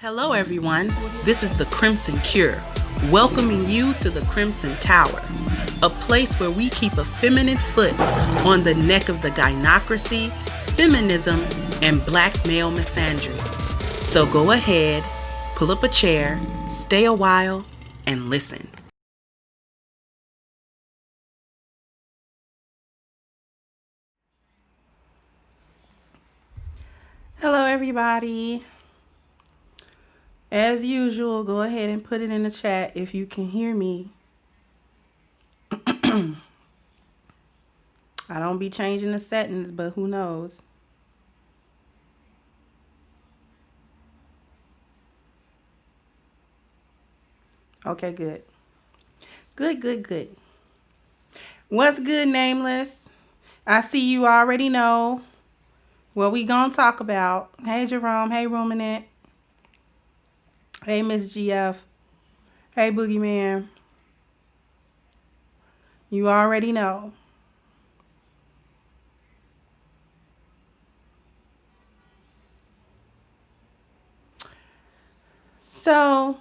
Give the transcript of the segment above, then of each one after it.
Hello, everyone. This is the Crimson Cure, welcoming you to the Crimson Tower, a place where we keep a feminine foot on the neck of the gynocracy, feminism, and black male misandry. So go ahead, pull up a chair, stay a while, and listen. Hello, everybody. As usual, go ahead and put it in the chat if you can hear me. I don't be changing the settings, but who knows? Okay, good. Good. What's good, Nameless? I see you already know what we gonna talk about. Hey, Jerome. Hey, Ruminant. Hey, Miss GF. Hey, Boogeyman. You already know. So,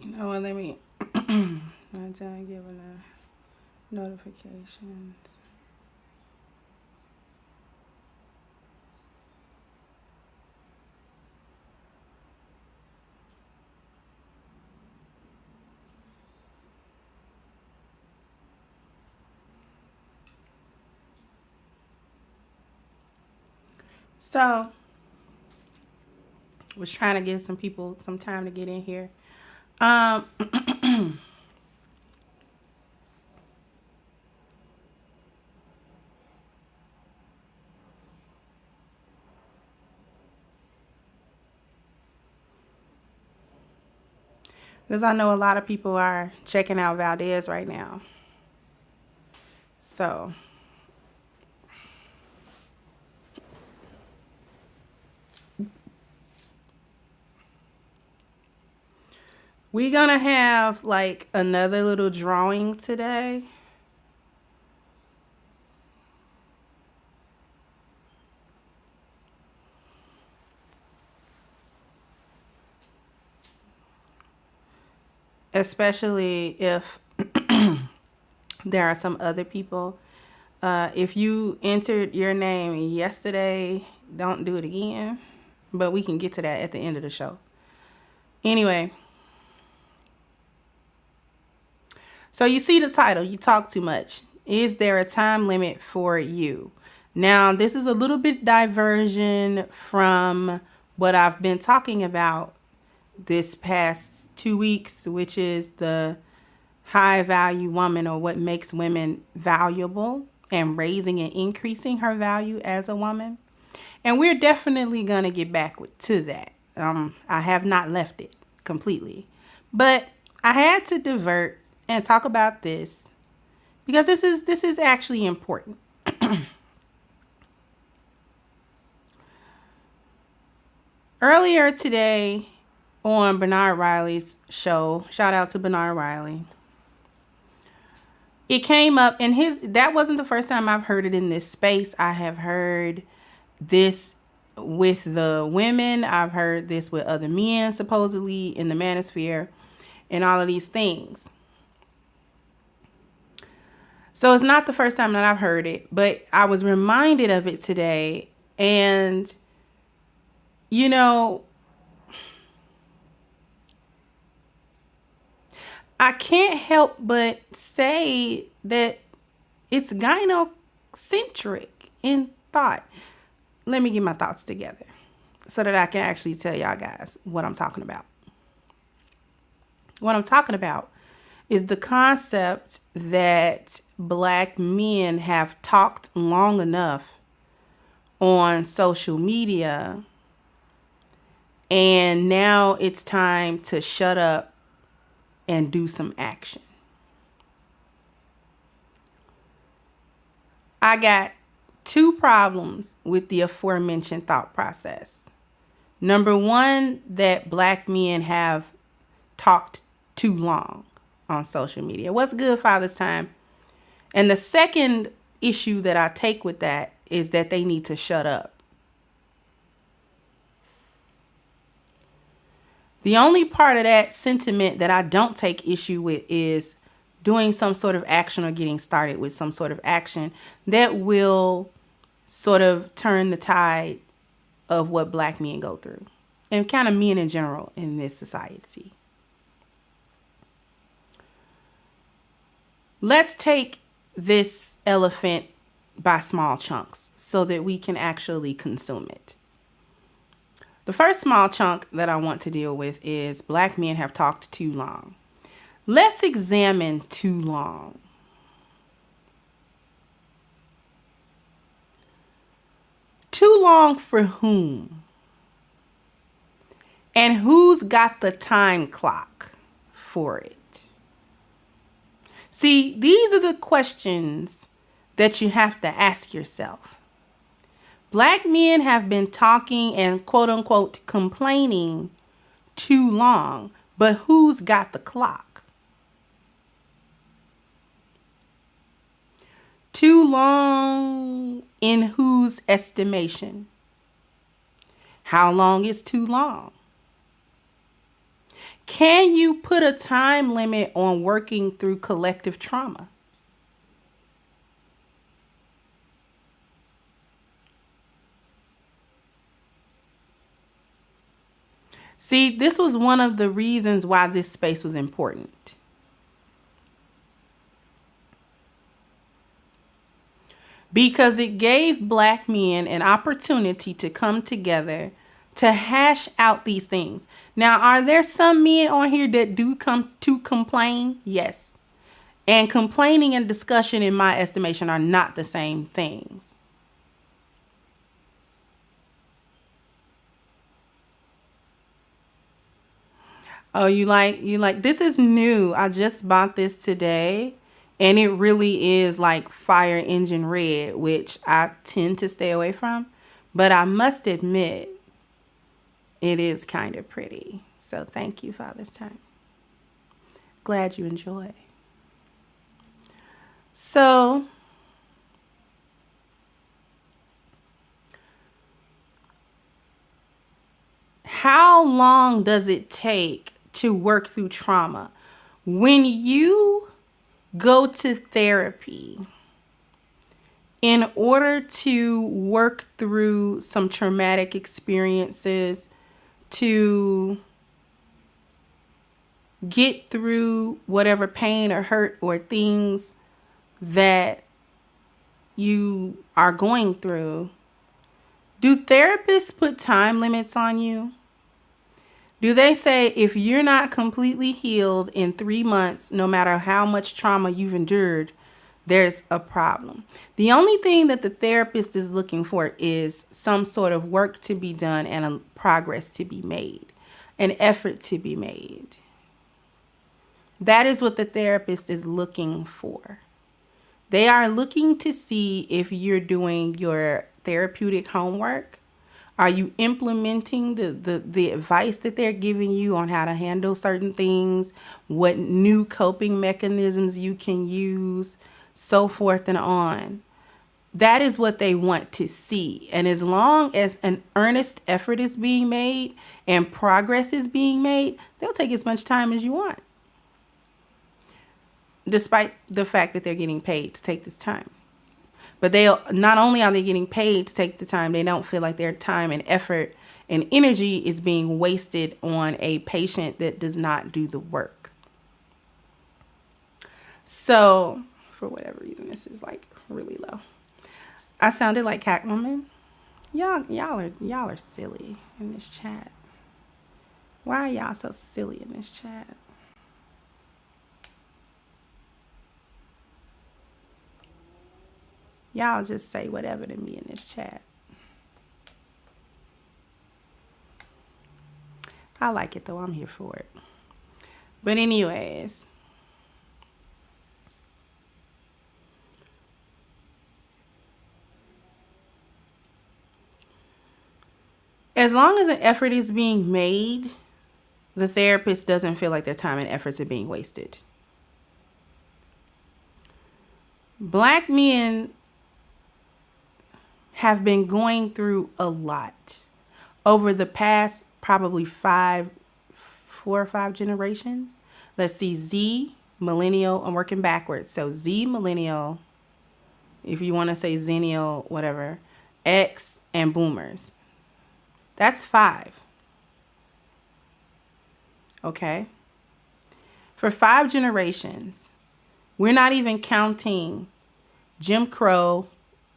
you know what? Let me. Not done giving the notifications. So, was trying to give some people some time to get in here. Because I know a lot of people are checking out Valdez right now. So, we're going to have like another little drawing today. Especially if there are some other people. If you entered your name yesterday, don't do it again. But we can get to that at the end of the show. Anyway. So you see the title, You Talk Too Much. Is there a time limit for you? Now, this is a little bit diversion from what I've been talking about this past 2 weeks, which is the high value woman, or what makes women valuable, and raising and increasing her value as a woman. And we're definitely going to get back to that. I have not left it completely, but I had to divert and talk about this because this is actually important. Earlier today on Bernard Riley's show, shout out to Bernard Riley, it came up, and that wasn't the first time I've heard it in this space. I have heard this with the women. I've heard this with other men, supposedly in the manosphere, and all of these things. So it's not the first time that I've heard it, but I was reminded of it today. And, you know, I can't help but say that it's gynocentric in thought. Let me get my thoughts together so that I can actually tell y'all guys what I'm talking about. What I'm talking about is the concept that black men have talked long enough on social media, and now it's time to shut up and do some action. I got 2 problems with the aforementioned thought process. Number 1, that black men have talked too long on social media. What's good, Father's Time? And the second issue that I take with that is that they need to shut up. The only part of that sentiment that I don't take issue with is doing some sort of action or getting started with some sort of action that will sort of turn the tide of what Black men go through and kind of men in general in this society. Let's take this elephant by small chunks so that we can actually consume it. The first small chunk that I want to deal with is Black men have talked too long. Let's examine too long. Too long for whom? And who's got the time clock for it? See, these are the questions that you have to ask yourself. Black men have been talking and quote unquote complaining too long, but who's got the clock? Too long in whose estimation? How long is too long? Can you put a time limit on working through collective trauma? See, this was one of the reasons why this space was important. Because it gave Black men an opportunity to come together to hash out these things. Now, are there some men on here that do come to complain? Yes. And complaining and discussion, in my estimation, are not the same things. Oh, you like, this is new. I just bought this today and it really is like fire engine red, which I tend to stay away from. But I must admit, it is kind of pretty. So thank you, Father's Time. Glad you enjoy. So how long does it take to work through trauma? When you go to therapy in order to work through some traumatic experiences, to get through whatever pain or hurt or things that you are going through, do therapists put time limits on you? Do they say if you're not completely healed in 3 months, no matter how much trauma you've endured, there's a problem? The only thing that the therapist is looking for is some sort of work to be done and a progress to be made, an effort to be made. That is what the therapist is looking for. They are looking to see if you're doing your therapeutic homework. Are you implementing the advice that they're giving you on how to handle certain things, what new coping mechanisms you can use, so forth and on? That is what they want to see. And as long as an earnest effort is being made and progress is being made, they'll take as much time as you want, despite the fact that they're getting paid to take this time. But not only are they getting paid to take the time, they don't feel like their time and effort and energy is being wasted on a patient that does not do the work. So, for whatever reason, this is like really low. I sounded like Catwoman. Y'all are silly in this chat. Why are y'all so silly in this chat? Y'all just say whatever to me in this chat. I like it though. I'm here for it. But anyways, as long as an effort is being made, the therapist doesn't feel like their time and efforts are being wasted. Black men have been going through a lot over the past probably 4 or 5 generations. Let's see, Z, millennial, I'm working backwards. So Z, millennial, if you want to say zennial, whatever, X, and boomers. That's 5. Okay? For 5 generations, we're not even counting Jim Crow,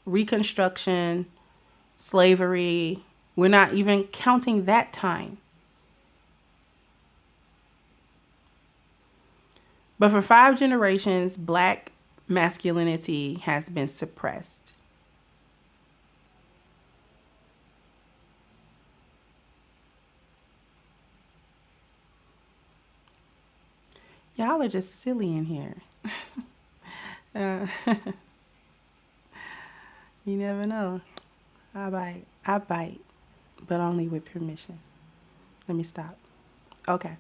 Reconstruction, slavery. We're not even counting that time. But for 5 generations, Black masculinity has been suppressed. Y'all are just silly in here. You never know. I bite, but only with permission. Let me stop. Okay.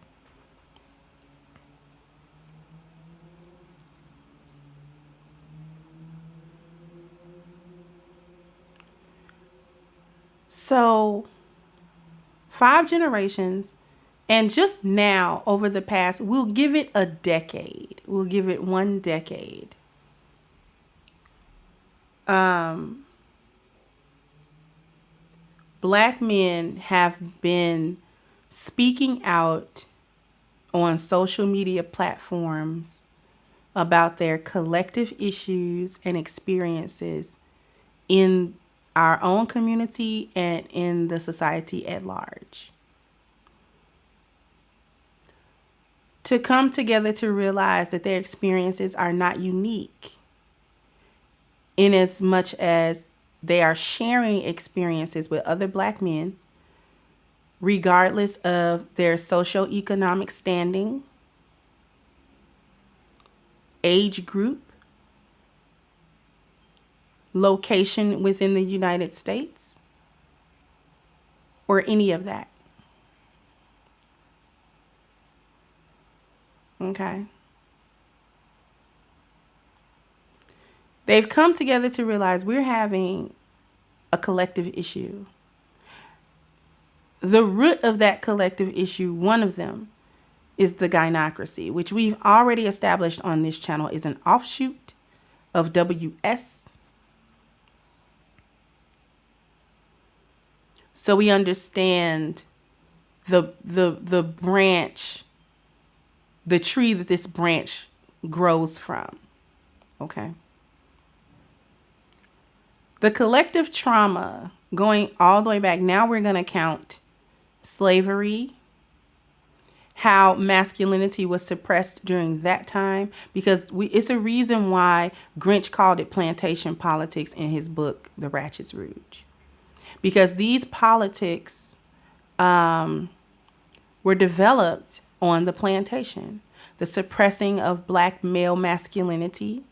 So 5 generations, and just now over the past, we'll give it a decade. We'll give it 1 decade. Black men have been speaking out on social media platforms about their collective issues and experiences in our own community and in the society at large. To come together to realize that their experiences are not unique, in as much as they are sharing experiences with other Black men, regardless of their socioeconomic standing, age group, location within the United States, or any of that. Okay. They've come together to realize we're having a collective issue. The root of that collective issue, one of them, is the gynocracy, which we've already established on this channel is an offshoot of WS. So we understand the branch, the tree that this branch grows from. Okay. The collective trauma going all the way back, now we're going to count slavery, how masculinity was suppressed during that time, because it's a reason why Grinch called it plantation politics in his book, The Ratchet's Rouge. Because these politics were developed on the plantation, the suppressing of Black male masculinity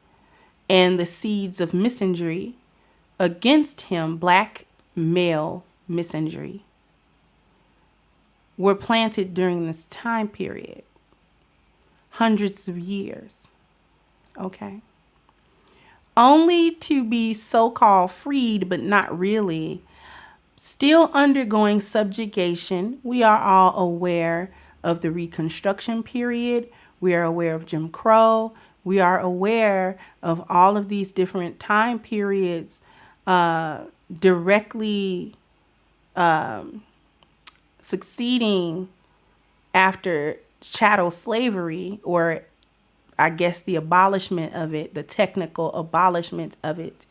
and the seeds of misandry against him, Black male misandry, were planted during this time period, hundreds of years. Okay. Only to be so-called freed, but not really, still undergoing subjugation. We are all aware of the Reconstruction period. We are aware of Jim Crow. We are aware of all of these different time periods directly succeeding after chattel slavery, or I guess the abolishment of it, the technical abolishment of it,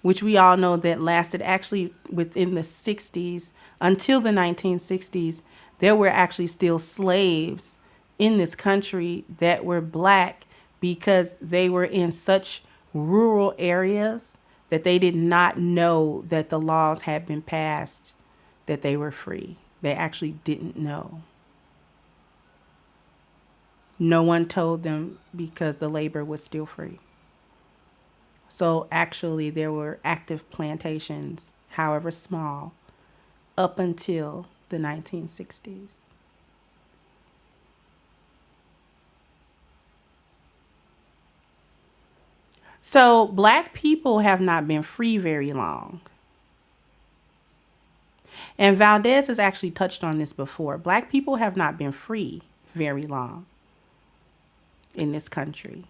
which we all know that lasted actually within the 60s until the 1960s. There were actually still slaves in this country that were Black because they were in such rural areas that they did not know that the laws had been passed, that they were free. They actually didn't know. No one told them because the labor was still free. So actually there were active plantations, however small, up until the 1960s. So Black people have not been free very long. And Valdez has actually touched on this before. Black people have not been free very long in this country.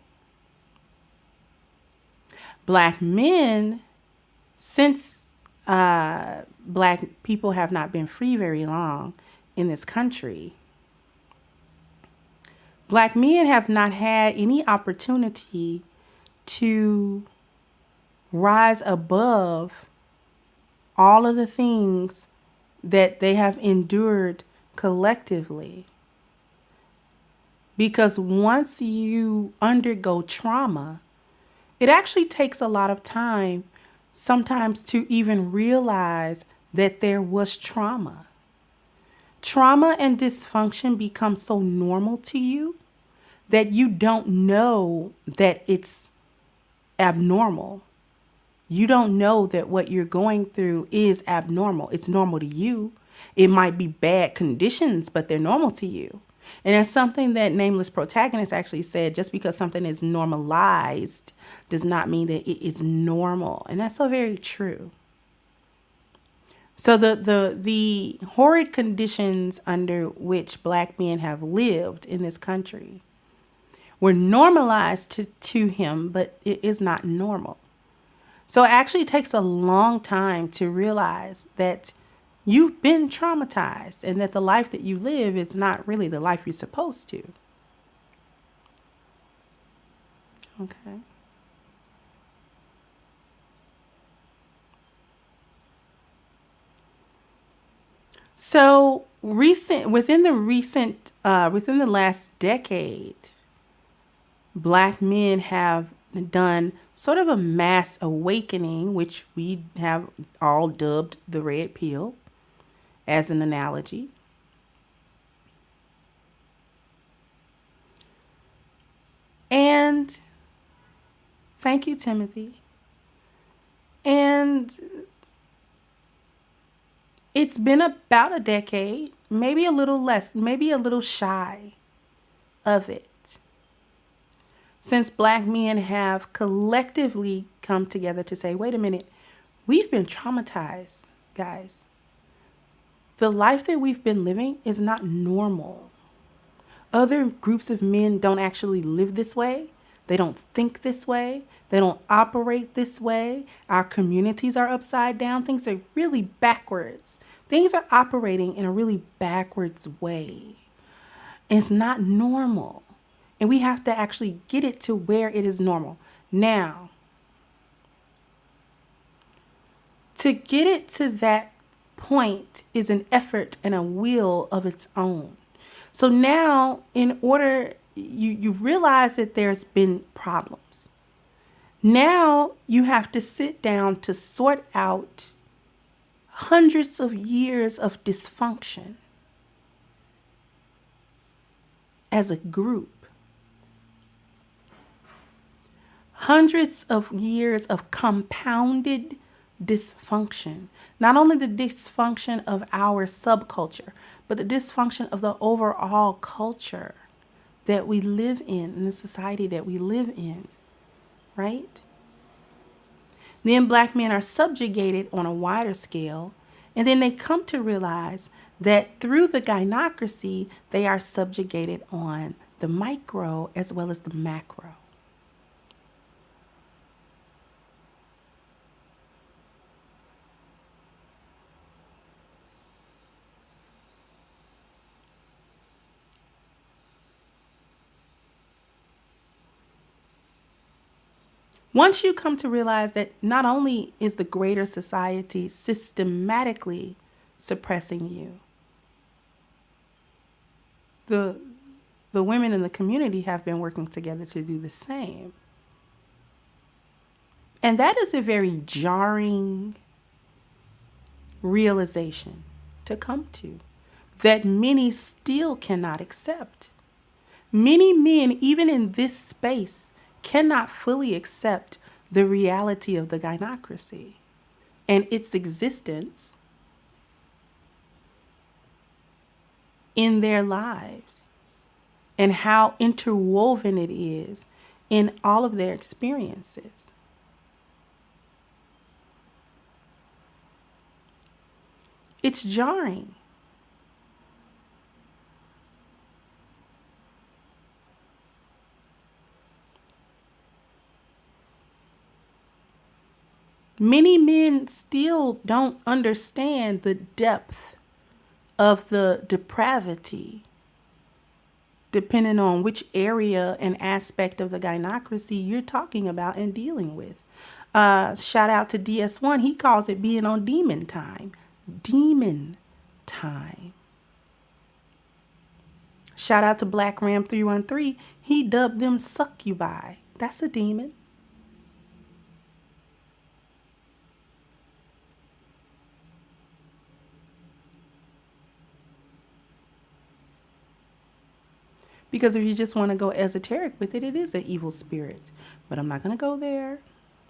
Black men, since black people have not been free very long in this country, black men have not had any opportunity to rise above all of the things that they have endured collectively. Because once you undergo trauma, it actually takes a lot of time sometimes to even realize that there was trauma. Trauma and dysfunction become so normal to you that you don't know that it's abnormal. You don't know that what you're going through is abnormal. It's normal to you. It might be bad conditions, but they're normal to you. And that's something that Nameless Protagonist actually said. Just because something is normalized does not mean that it is normal. And that's so very true. So the horrid conditions under which black men have lived in this country were normalized to him, but it is not normal. So it actually takes a long time to realize that you've been traumatized and that the life that you live is not really the life you're supposed to. Okay. So within the last decade, black men have done sort of a mass awakening, which we have all dubbed the red pill as an analogy. And thank you, Timothy. And it's been about a decade, maybe a little less, maybe a little shy of it, since black men have collectively come together to say, wait a minute, we've been traumatized, guys. The life that we've been living is not normal. Other groups of men don't actually live this way. They don't think this way. They don't operate this way. Our communities are upside down. Things are really backwards. Things are operating in a really backwards way. It's not normal. And we have to actually get it to where it is normal. Now, to get it to that point is an effort and a will of its own. So now, in order, you realize that there's been problems. Now you have to sit down to sort out hundreds of years of dysfunction as a group. Hundreds of years of compounded dysfunction. Not only the dysfunction of our subculture, but the dysfunction of the overall culture that we live in the society that we live in, right? Then black men are subjugated on a wider scale, and then they come to realize that through the gynocracy, they are subjugated on the micro as well as the macro. Once you come to realize that not only is the greater society systematically suppressing you, the women in the community have been working together to do the same. And that is a very jarring realization to come to that many still cannot accept. Many men, even in this space, cannot fully accept the reality of the gynocracy and its existence in their lives and how interwoven it is in all of their experiences. It's jarring. Many men still don't understand the depth of the depravity, depending on which area and aspect of the gynocracy you're talking about and dealing with. Shout out to DS1. He calls it being on demon time. Demon time. Shout out to Black Ram 313. He dubbed them succubi. That's a demon. Because if you just want to go esoteric with it, it is an evil spirit. But I'm not going to go there.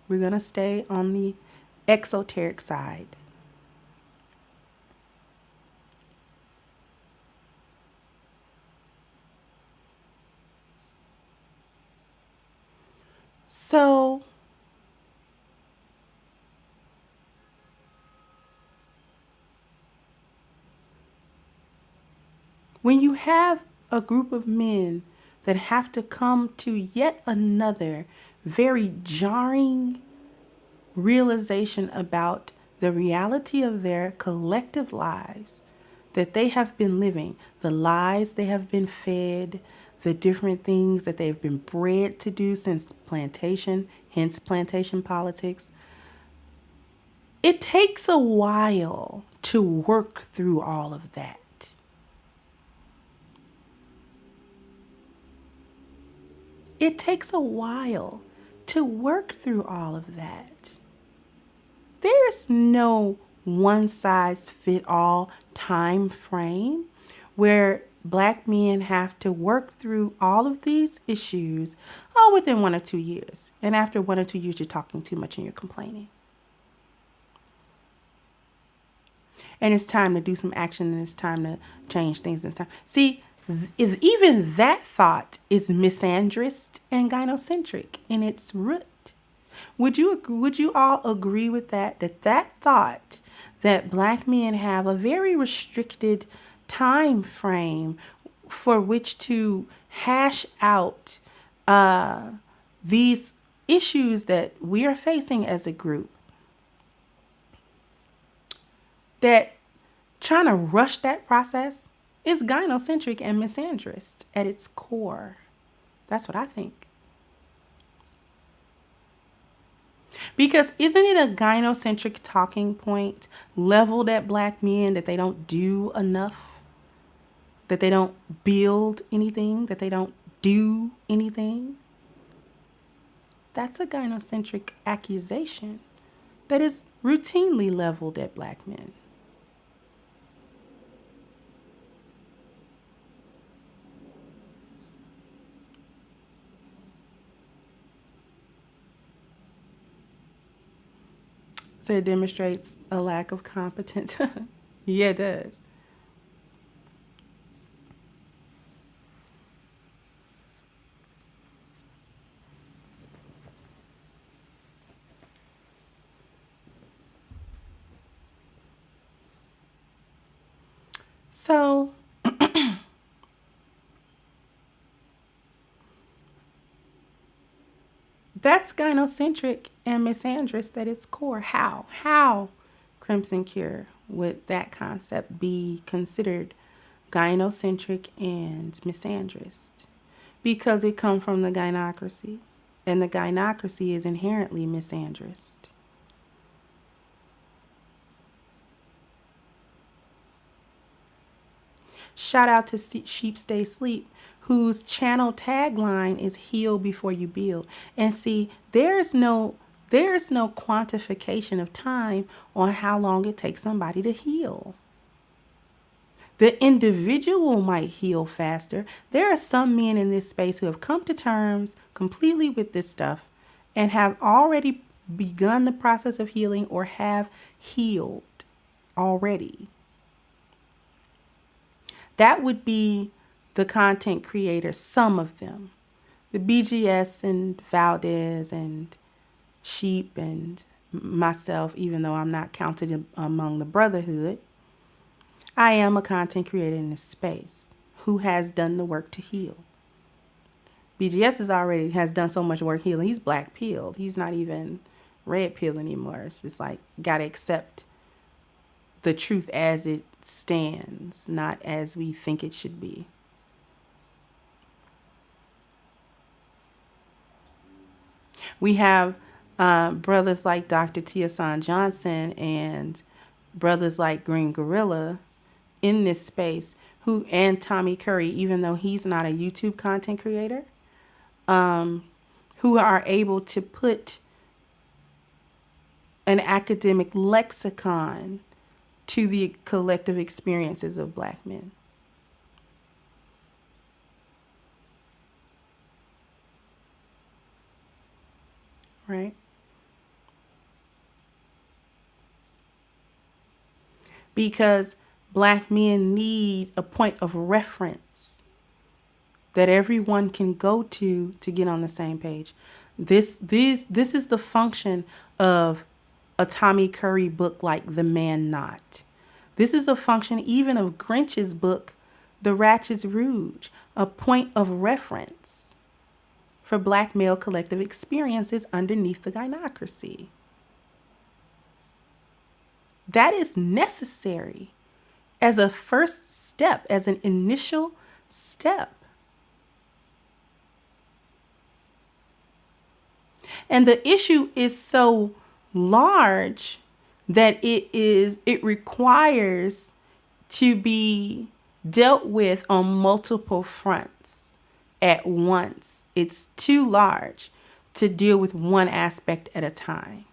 We're going to stay on the exoteric side. So, when you have a group of men that have to come to yet another very jarring realization about the reality of their collective lives that they have been living, the lies they have been fed, the different things that they've been bred to do since plantation, hence plantation politics. It takes a while to work through all of that. It takes a while to work through all of that. There's no one size fit all time frame where Black men have to work through all of these issues all within 1 or 2 years. And after 1 or 2 years, you're talking too much and you're complaining. And it's time to do some action and it's time to change things. And time. See, even that thought is misandrist and gynocentric in its root. Would you all agree with that? That thought that Black men have a very restricted time frame for which to hash out these issues that we are facing as a group. That trying to rush that process is gynocentric and misandrist at its core. That's what I think. Because isn't it a gynocentric talking point leveled at Black men that they don't do enough? That they don't build anything? That they don't do anything? That's a gynocentric accusation that is routinely leveled at Black men. So it demonstrates a lack of competence. Yeah, it does. So that's gynocentric and misandrist at its core. How, Crimson Cure, would that concept be considered gynocentric and misandrist? Because it comes from the gynocracy, and the gynocracy is inherently misandrist. Shout out to Sheep Stay Sleep, whose channel tagline is heal before you build. And see, there's no quantification of time on how long it takes somebody to heal. The individual might heal faster. There are some men in this space who have come to terms completely with this stuff and have already begun the process of healing or have healed already. That would be the content creators, some of them. The BGS and Valdez and Sheep and myself, even though I'm not counted among the brotherhood. I am a content creator in this space who has done the work to heal. BGS has done so much work healing. He's black pilled. He's not even red pill anymore. It's just like, gotta accept the truth as it stands, not as we think it should be. We have brothers like Dr. Tiasan Johnson and brothers like Green Gorilla in this space and Tommy Curry, even though he's not a YouTube content creator, who are able to put an academic lexicon to the collective experiences of black men. Right? Because black men need a point of reference that everyone can go to get on the same page. This is the function of a Tommy Curry book like The Man Not. This is a function even of Grinch's book, The Ratchet's Rouge, a point of reference for black male collective experiences underneath the gynocracy. That is necessary as a first step, as an initial step. And the issue is so large that it requires to be dealt with on multiple fronts at once. It's too large to deal with one aspect at a time.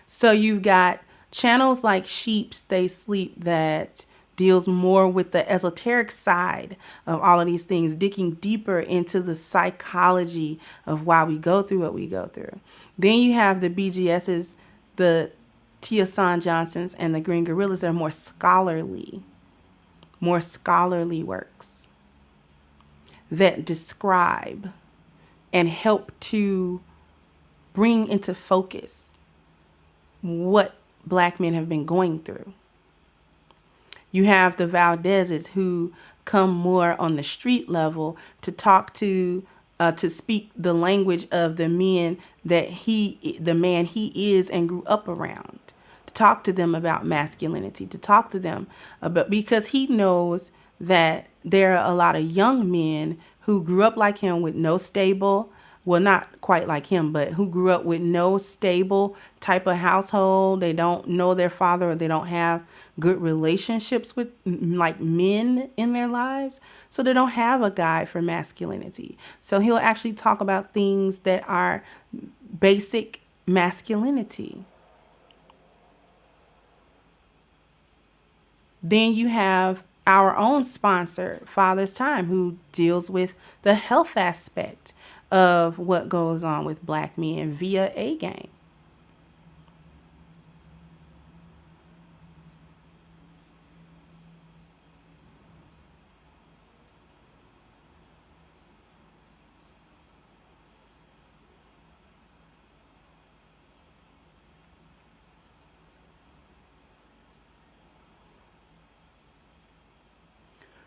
So you've got channels like Sheep Stay Sleep that deals more with the esoteric side of all of these things, digging deeper into the psychology of why we go through what we go through. Then you have the BGSs, the Tiasan Johnsons, and the Green Gorillas that are more scholarly works that describe and help to bring into focus what black men have been going through. You have the Valdezes who come more on the street level to talk to speak the language of the men the man he is and grew up around, to talk to them about masculinity, to talk to them about, because he knows that there are a lot of young men who grew up like him with no stable, well, not quite like him, but who grew up with no stable type of household. They don't know their father, or they don't have good relationships with like men in their lives. So they don't have a guide for masculinity. So he'll actually talk about things that are basic masculinity. Then you have our own sponsor, Father's Time, who deals with the health aspect of what goes on with black men via A Game.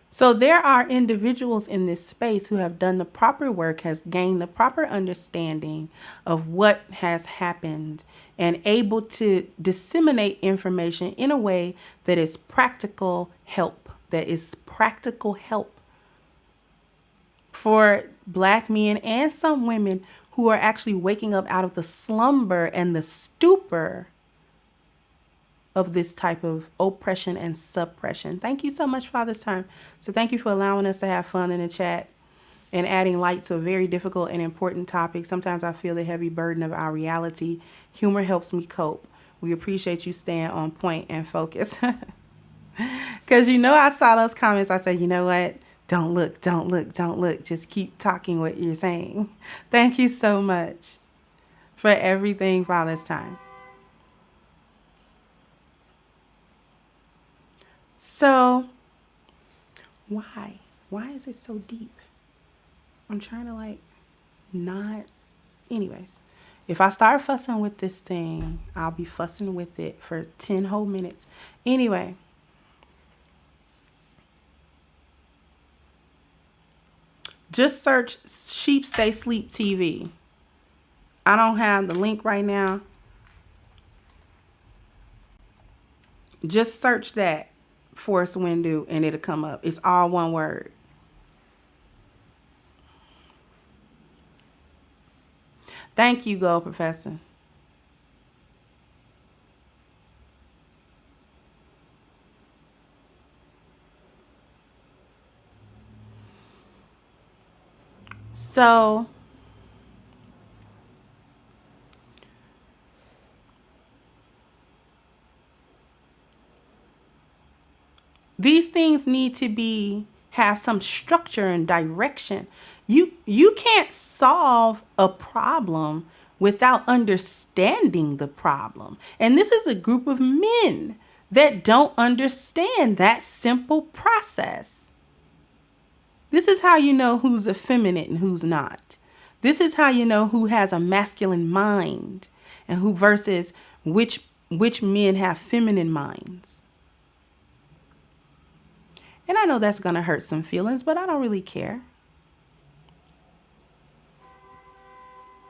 So there are individuals in this space who have done the proper work, has gained the proper understanding of what has happened, and able to disseminate information in a way that is practical help, for black men and some women who are actually waking up out of the slumber and the stupor of this type of oppression and suppression. Thank you so much, Father's Time. So thank you for allowing us to have fun in the chat and adding light to a very difficult and important topic. Sometimes I feel the heavy burden of our reality. Humor helps me cope. We appreciate you staying on point and focus. Because I saw those comments. I said, you know what? Don't look. Just keep talking what you're saying. Thank you so much for everything, Father's Time. So, why? Why is it so deep? I'm trying to not. Anyways, If I start fussing with this thing, I'll be fussing with it for 10 whole minutes. Anyway, just search Sheep Stay Sleep TV. I don't have the link right now. Just search that, Forrest Windu, and it'll come up. It's all one word. Thank you, Gold Professor. So these things need to have some structure and direction. You can't solve a problem without understanding the problem. And this is a group of men that don't understand that simple process. This is how you know who's effeminate and who's not. This is how you know who has a masculine mind and who versus which men have feminine minds. And I know that's going to hurt some feelings, but I don't really care.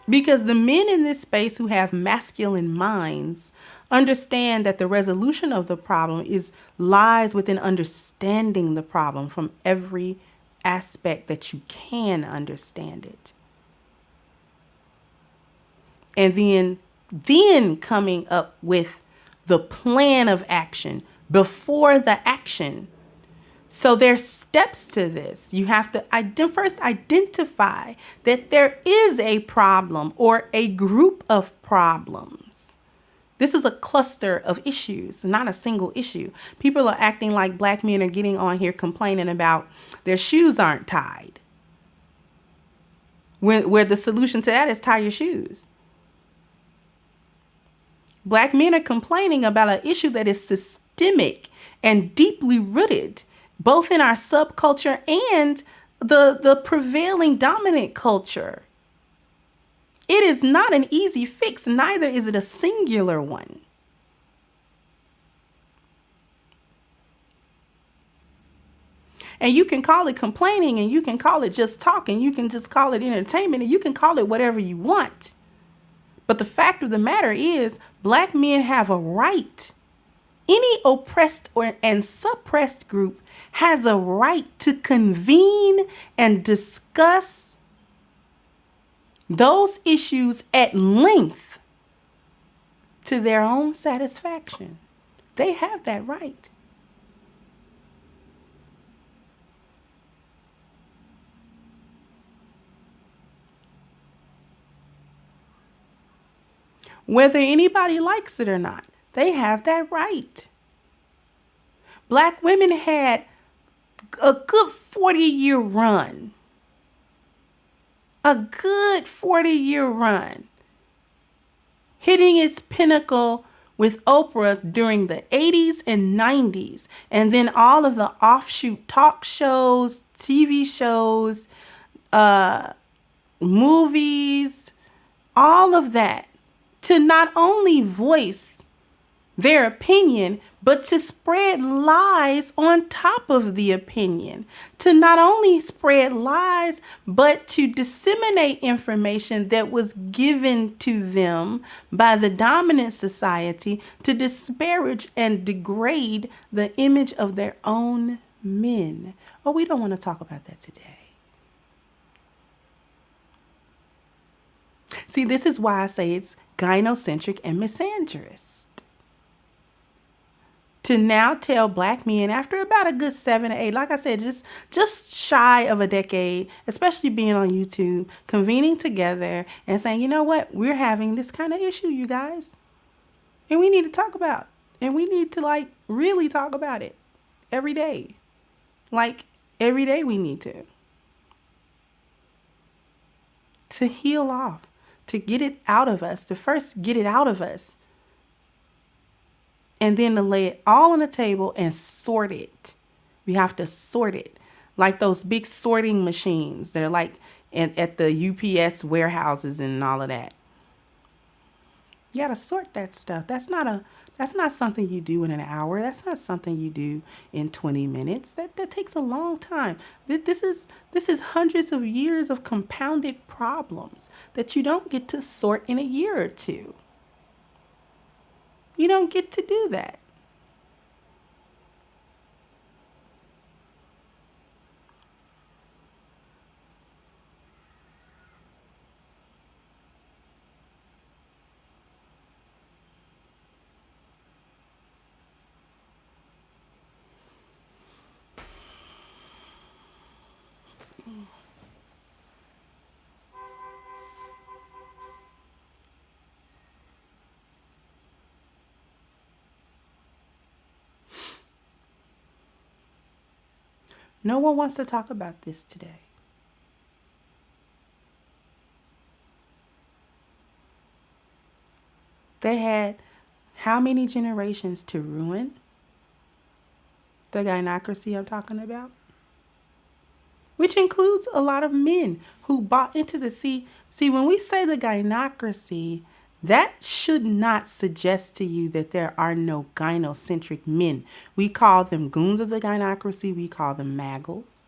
Because the men in this space who have masculine minds understand that the resolution of the problem lies within understanding the problem from every aspect that you can understand it. And then coming up with the plan of action before the action. So there's steps to this. You have to first identify that there is a problem or a group of problems. This is a cluster of issues, not a single issue. People are acting like black men are getting on here complaining about their shoes aren't tied. Where the solution to that is tie your shoes. Black men are complaining about an issue that is systemic and deeply rooted, both in our subculture and the prevailing dominant culture. It is not an easy fix, neither is it a singular one. And you can call it complaining, and you can call it just talking, you can just call it entertainment, and you can call it whatever you want. But the fact of the matter is, black men have a right. Any oppressed and suppressed group has a right to convene and discuss those issues at length to their own satisfaction. They have that right. Whether anybody likes it or not, they have that right. Black women had a good 40-year run. A good 40-year run. Hitting its pinnacle with Oprah during the 80s and 90s. And then all of the offshoot talk shows, TV shows, movies, all of that. To not only voice their opinion, but to spread lies on top of the opinion. To not only spread lies, but to disseminate information that was given to them by the dominant society to disparage and degrade the image of their own men. Oh, we don't want to talk about that today. See, this is why I say it's gynocentric and misandrist. To now tell black men after about a good 7 to 8, like I said, just shy of a decade, especially being on YouTube, convening together and saying, you know what, we're having this kind of issue, you guys. And we need to talk about it. And we need to really talk about it every day. Every day we need to heal off. To get it out of us, to first get it out of us, and then to lay it all on the table and sort it. We have to sort it, like those big sorting machines that are at the UPS warehouses and all of that. You gotta sort that stuff. That's not something you do in an hour. That's not something you do in 20 minutes. That takes a long time. This is hundreds of years of compounded problems that you don't get to sort in a year or two. You don't get to do that. No one wants to talk about this today. They had how many generations to ruin the gynocracy I'm talking about? Which includes a lot of men who bought into the see when we say the gynocracy, that should not suggest to you that there are no gynocentric men. We call them goons of the gynocracy. We call them maggles,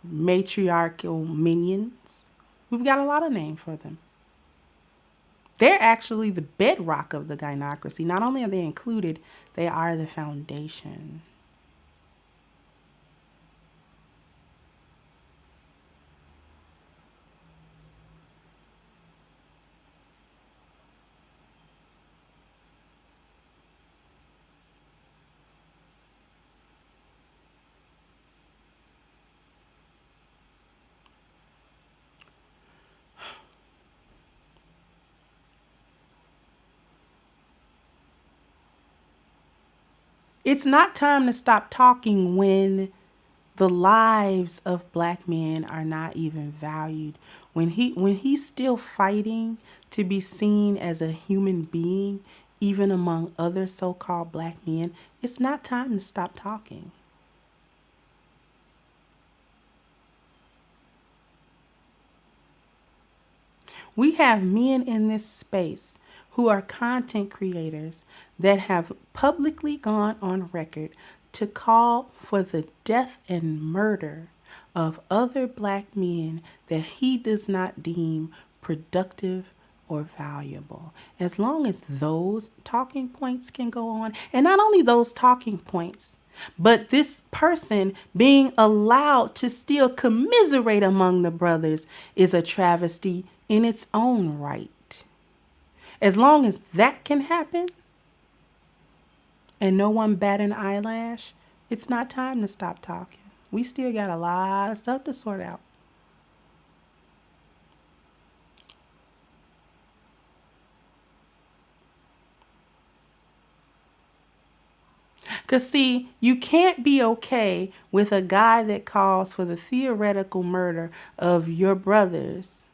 matriarchal minions. We've got a lot of names for them. They're actually the bedrock of the gynocracy. Not only are they included, they are the foundation. It's not time to stop talking when the lives of black men are not even valued. When he's still fighting to be seen as a human being, even among other so-called black men, it's not time to stop talking. We have men in this space who are content creators that have publicly gone on record to call for the death and murder of other black men that he does not deem productive or valuable. As long as those talking points can go on, and not only those talking points, but this person being allowed to still commiserate among the brothers is a travesty in its own right. As long as that can happen and no one bat an eyelash, it's not time to stop talking. We still got a lot of stuff to sort out. Because, see, you can't be okay with a guy that calls for the theoretical murder of your brothers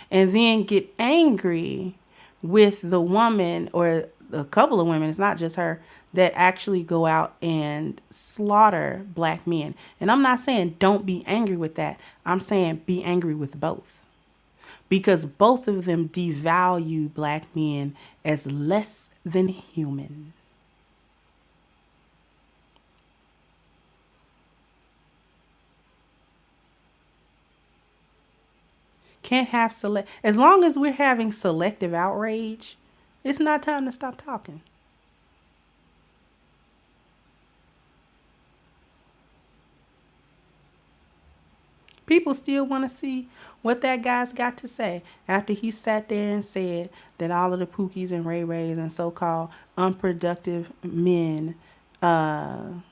and then get angry with the woman or a couple of women, it's not just her, that actually go out and slaughter black men. And I'm not saying don't be angry with that. I'm saying be angry with both. Because both of them devalue black men as less than human. Can't have as long as we're having selective outrage, it's not time to stop talking. People still want to see what that guy's got to say after he sat there and said that all of the Pookies and Ray Rays and so-called unproductive men, the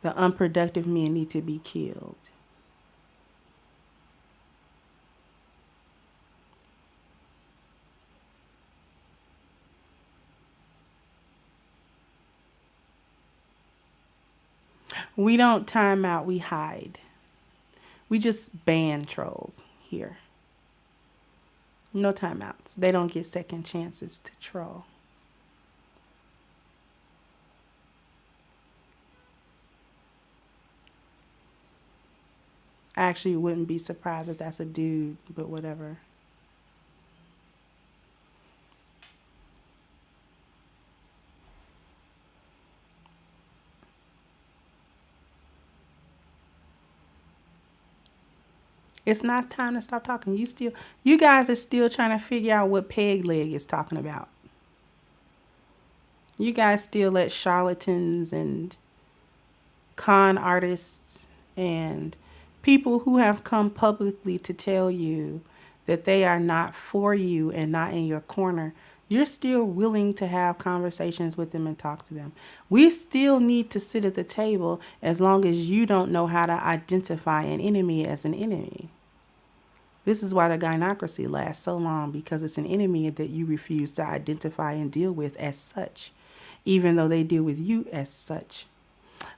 unproductive men need to be killed. We don't time out, we hide. We just ban trolls here. No timeouts. They don't get second chances to troll. I actually wouldn't be surprised if that's a dude, but whatever. It's not time to stop talking. You guys are still trying to figure out what peg leg is talking about. You guys still let charlatans and con artists and people who have come publicly to tell you that they are not for you and not in your corner, you're still willing to have conversations with them and talk to them. We still need to sit at the table as long as you don't know how to identify an enemy as an enemy. This is why the gynocracy lasts so long, because it's an enemy that you refuse to identify and deal with as such, even though they deal with you as such.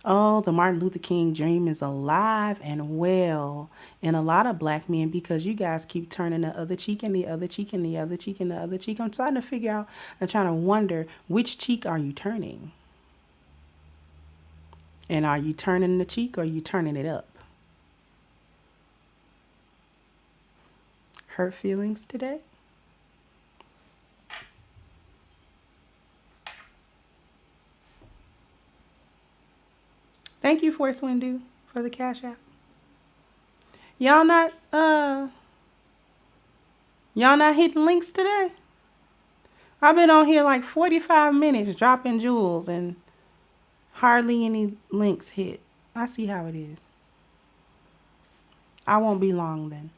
Oh, the Martin Luther King dream is alive and well in a lot of black men, because you guys keep turning the other cheek and the other cheek and the other cheek and the other cheek. I'm trying to figure out and trying to wonder, which cheek are you turning? And are you turning the cheek or are you turning it up? Hurt feelings today? Thank you, Force Windu, for the cash app. Y'all not y'all not hitting links today? I've been on here like 45 minutes dropping jewels and hardly any links hit. I see how it is. I won't be long then.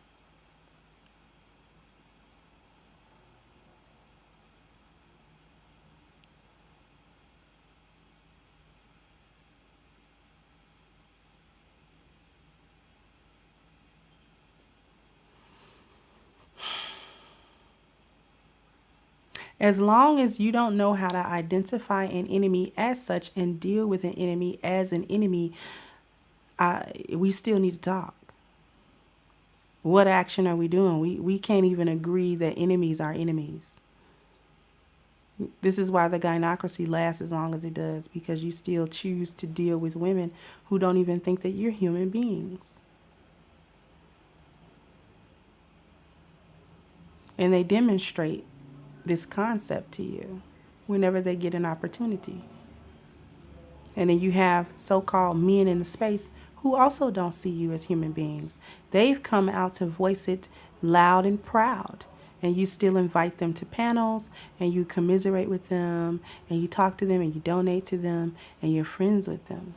As long as you don't know how to identify an enemy as such and deal with an enemy as an enemy, we still need to talk. What action are we doing? We can't even agree that enemies are enemies. This is why the gynocracy lasts as long as it does, because you still choose to deal with women who don't even think that you're human beings. And they demonstrate this concept to you whenever they get an opportunity. And then you have so-called men in the space who also don't see you as human beings. They've come out to voice it loud and proud. And you still invite them to panels, and you commiserate with them, and you talk to them, and you donate to them, and you're friends with them.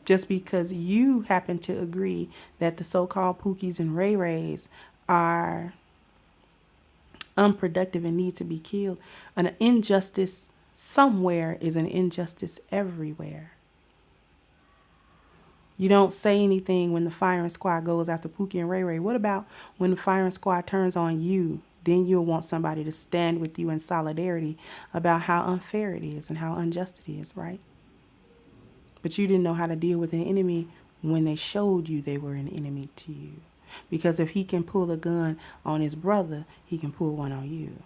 Just because you happen to agree that the so-called Pookies and Ray Rays are unproductive and need to be killed. An injustice somewhere is an injustice everywhere. You don't say anything when the firing squad goes after Pookie and Ray Ray. What about when the firing squad turns on you? Then you'll want somebody to stand with you in solidarity about how unfair it is and how unjust it is, right? But you didn't know how to deal with an enemy when they showed you they were an enemy to you. Because if he can pull a gun on his brother, he can pull one on you.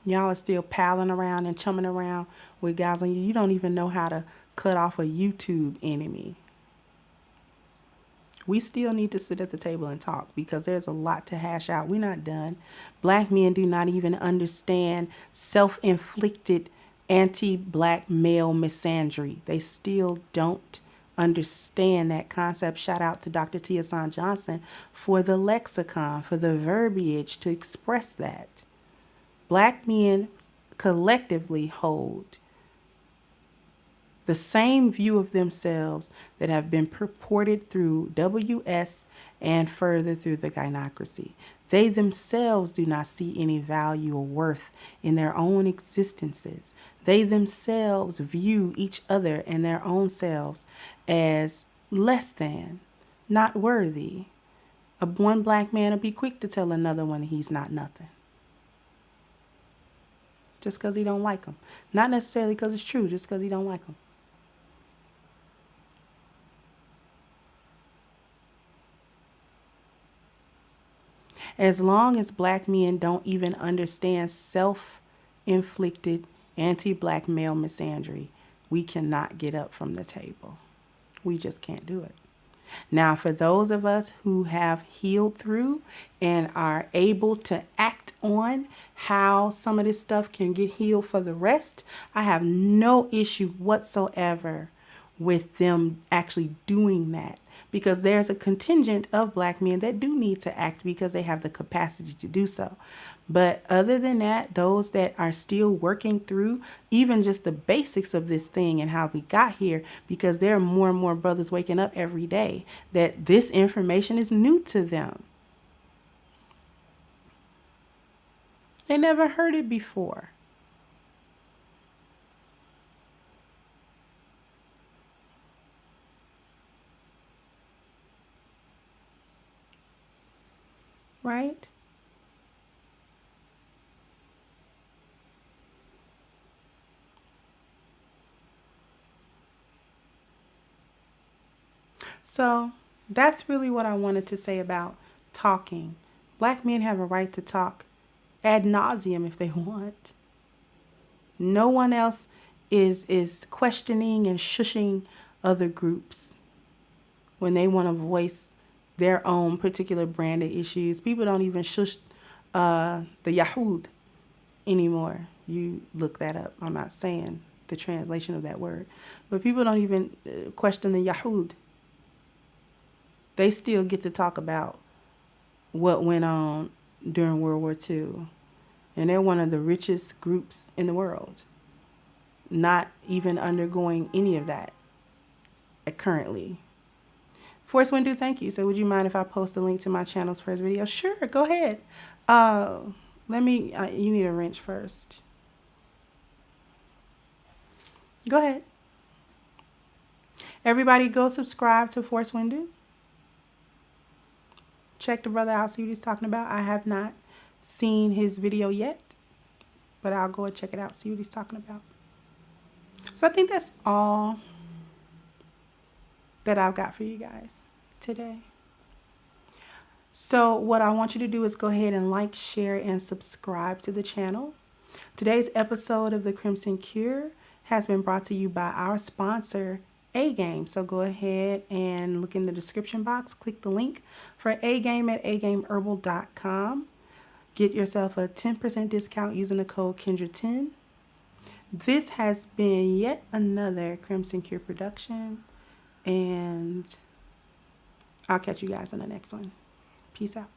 Y'all are still palling around and chumming around with guys on you. You don't even know how to cut off a YouTube enemy. We still need to sit at the table and talk, because there's a lot to hash out. We're not done. Black men do not even understand self-inflicted anti-black male misandry. They still don't understand that concept. Shout out to Dr. Tiasan Johnson for the lexicon, for the verbiage to express that. Black men collectively hold the same view of themselves that have been purported through WS and further through the gynocracy. They themselves do not see any value or worth in their own existences. They themselves view each other and their own selves as less than, not worthy. One black man will be quick to tell another one he's not nothing. just because he don't like them. Not necessarily because it's true, just because he don't like them. As long as black men don't even understand self-inflicted anti-black male misandry, we cannot get up from the table. We just can't do it. Now, for those of us who have healed through and are able to act on how some of this stuff can get healed for the rest, I have no issue whatsoever with them actually doing that, because there's a contingent of black men that do need to act because they have the capacity to do so. But other than that, those that are still working through even just the basics of this thing and how we got here, because there are more and more brothers waking up every day that this information is new to them. They never heard it before. Right? So that's really what I wanted to say about talking. Black men have a right to talk ad nauseum if they want. No one else is questioning and shushing other groups when they want to voice their own particular brand of issues. People don't even shush the Yahud anymore. You look that up. I'm not saying the translation of that word. But people don't even question the Yahud. They still get to talk about what went on during World War II. And they're one of the richest groups in the world, not even undergoing any of that currently. Force Windu, thank you. So would you mind if I post a link to my channel's first video? Sure, go ahead. You need a wrench first. Go ahead. Everybody go subscribe to Force Windu. Check the brother out, see what he's talking about. I have not seen his video yet, but I'll go and check it out, see what he's talking about. So I think that's all that I've got for you guys today. So what I want you to do is go ahead and like, share, and subscribe to the channel. Today's episode of the Crimson Cure has been brought to you by our sponsor, A-Game. So go ahead and look in the description box, click the link for A-Game at agameherbal.com. Get yourself a 10% discount using the code Kendra10. This has been yet another Crimson Cure production, and I'll catch you guys in the next one. Peace out.